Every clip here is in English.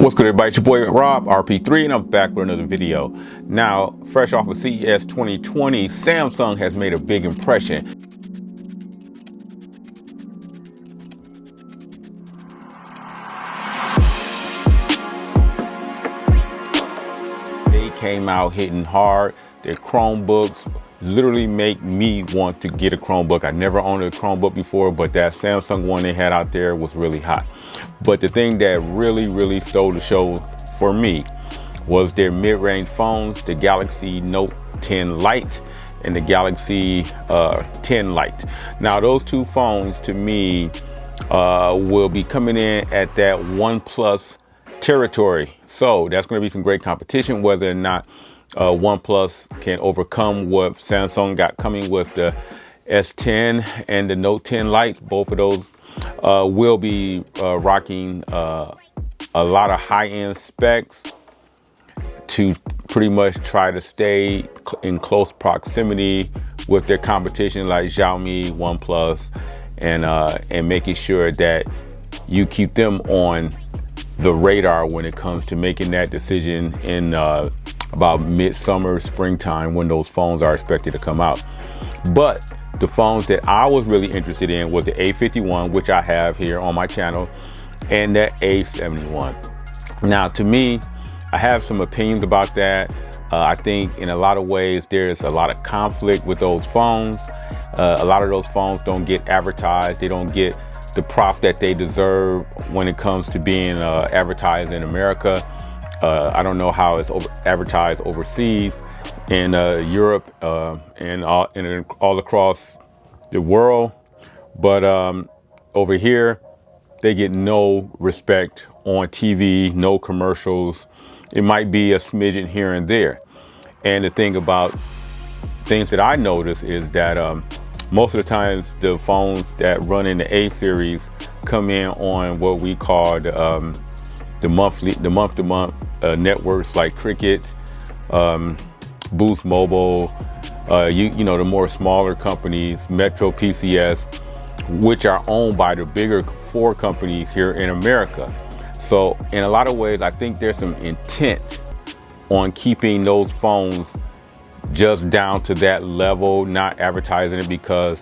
What's good, everybody? It's your boy Rob, RP3, and I'm back with another video. Now, fresh off of CES 2020, Samsung has made a big impression. They came out hitting hard. Their Chromebooks literally make me want to get a Chromebook. I never owned a Chromebook before, but that Samsung one they had out there was really hot. But the thing that really stole the show for me was their mid-range phones, the Galaxy Note 10 Lite and the Galaxy 10 Lite. Now those two phones to me will be coming in at that OnePlus territory. So that's going to be some great competition, whether or not OnePlus can overcome what Samsung got coming with the S10 and the Note 10 Lite. Both of those will be rocking a lot of high-end specs to pretty much try to stay in close proximity with their competition like Xiaomi, OnePlus, and making sure that you keep them on the radar when it comes to making that decision in about midsummer, springtime, when those phones are expected to come out. But the phones that I was really interested in was the A51, which I have here on my channel, and the A71. Now, to me, I have some opinions about that. I think in a lot of ways, there's a lot of conflict with those phones. A lot of those phones don't get advertised. They don't get the prop that they deserve when it comes to being advertised in America. I don't know how it's advertised overseas in Europe and all across the world, but over here they get no respect on TV, no commercials. It might be a smidgen here and there. And the thing about things that I notice is that most of the times the phones that run in the A series come in on what we call the month-to-month networks like Cricket, Boost Mobile, you know, the more smaller companies, Metro, PCS, which are owned by the bigger four companies here in America. So in a lot of ways, I think there's some intent on keeping those phones just down to that level, not advertising it, because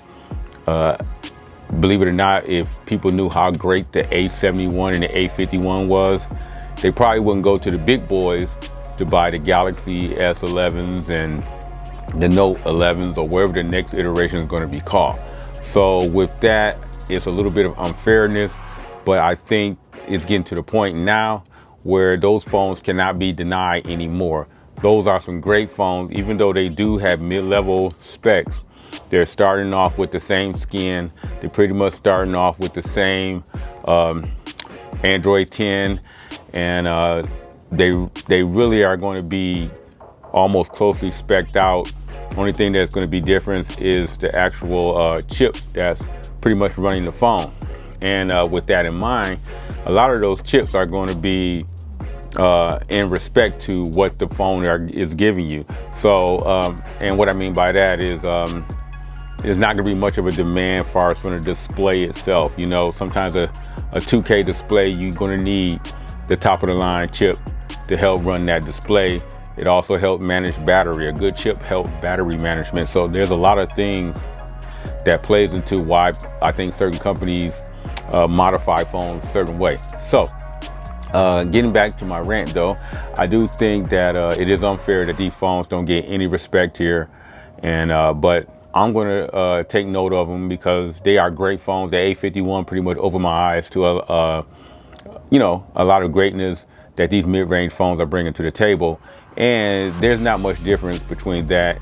believe it or not, if people knew how great the A71 and the A51 was, they probably wouldn't go to the big boys to buy the Galaxy S11s and the Note 11s or wherever the next iteration is going to be called. So with that, it's a little bit of unfairness, but I think it's getting to the point now where those phones cannot be denied anymore. Those are some great phones, even though they do have mid-level specs. They're starting off with the same skin. They're pretty much starting off with the same Android 10, and they really are going to be almost closely spec'd out. Only thing that's going to be different is the actual chips that's pretty much running the phone. And with that in mind, a lot of those chips are going to be in respect to what the phone is giving you. So, and what I mean by that is there's not going to be much of a demand far as from the display itself. You know, sometimes a 2K display, you're going to need the top of the line chip to help run that display. It also helps manage battery. A good chip helps battery management. So there's a lot of things that plays into why I think certain companies modify phones a certain way. So getting back to my rant though, I do think that it is unfair that these phones don't get any respect here. And but I'm going to take note of them because they are great phones. The A51 pretty much opened my eyes to you know, a lot of greatness that these mid-range phones are bringing to the table. And there's not much difference between that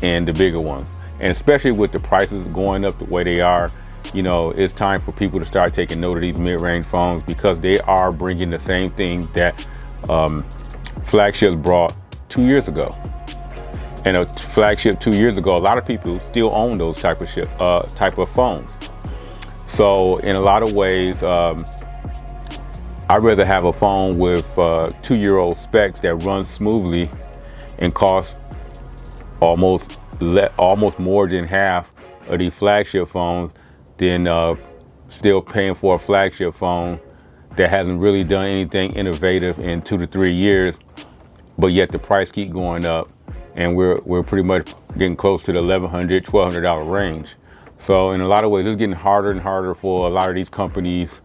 and the bigger ones. And especially with the prices going up the way they are, you know, it's time for people to start taking note of these mid-range phones, because they are bringing the same thing that flagships brought 2 years ago. And a flagship 2 years ago, a lot of people still own those type of phones. So in a lot of ways, I'd rather have a phone with 2-year-old specs that runs smoothly and costs almost more than half of these flagship phones than still paying for a flagship phone that hasn't really done anything innovative in 2 to 3 years, but yet the price keep going up, and we're pretty much getting close to the $1,100, $1,200 range. So in a lot of ways, it's getting harder and harder for a lot of these companies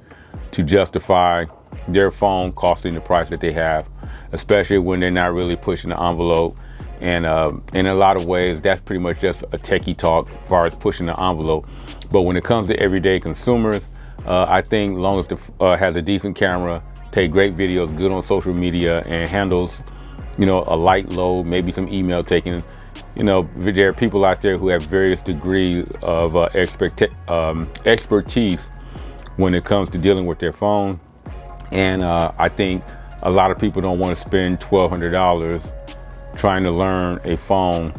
to justify their phone costing the price that they have, especially when they're not really pushing the envelope. And in a lot of ways, that's pretty much just a techie talk as far as pushing the envelope. But when it comes to everyday consumers, I think as long as it has a decent camera, take great videos, good on social media, and handles, you know, a light load, maybe some email taking. You know, there are people out there who have various degrees of expertise when it comes to dealing with their phone. And I think a lot of people don't want to spend $1,200 trying to learn a phone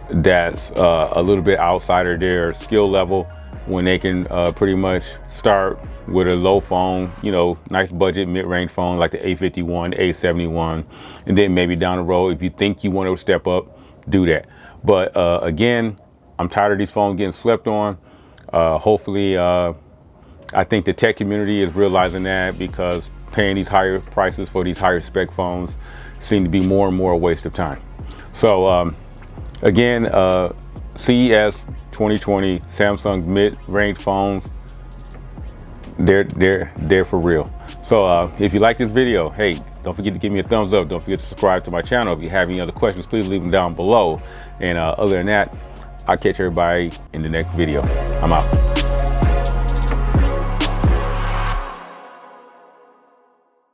that's a little bit outside of their skill level, when they can pretty much start with a low phone, you know, nice budget mid-range phone like the A51, A71, and then maybe down the road, if you think you want to step up, do that. But again, I'm tired of these phones getting slept on. Hopefully, I think the tech community is realizing that, because paying these higher prices for these higher spec phones seem to be more and more a waste of time. So again, CES 2020, Samsung mid-range phones, they're for real. So if you like this video, hey, don't forget to give me a thumbs up. Don't forget to subscribe to my channel. If you have any other questions, please leave them down below. And other than that, I'll catch everybody in the next video. I'm out.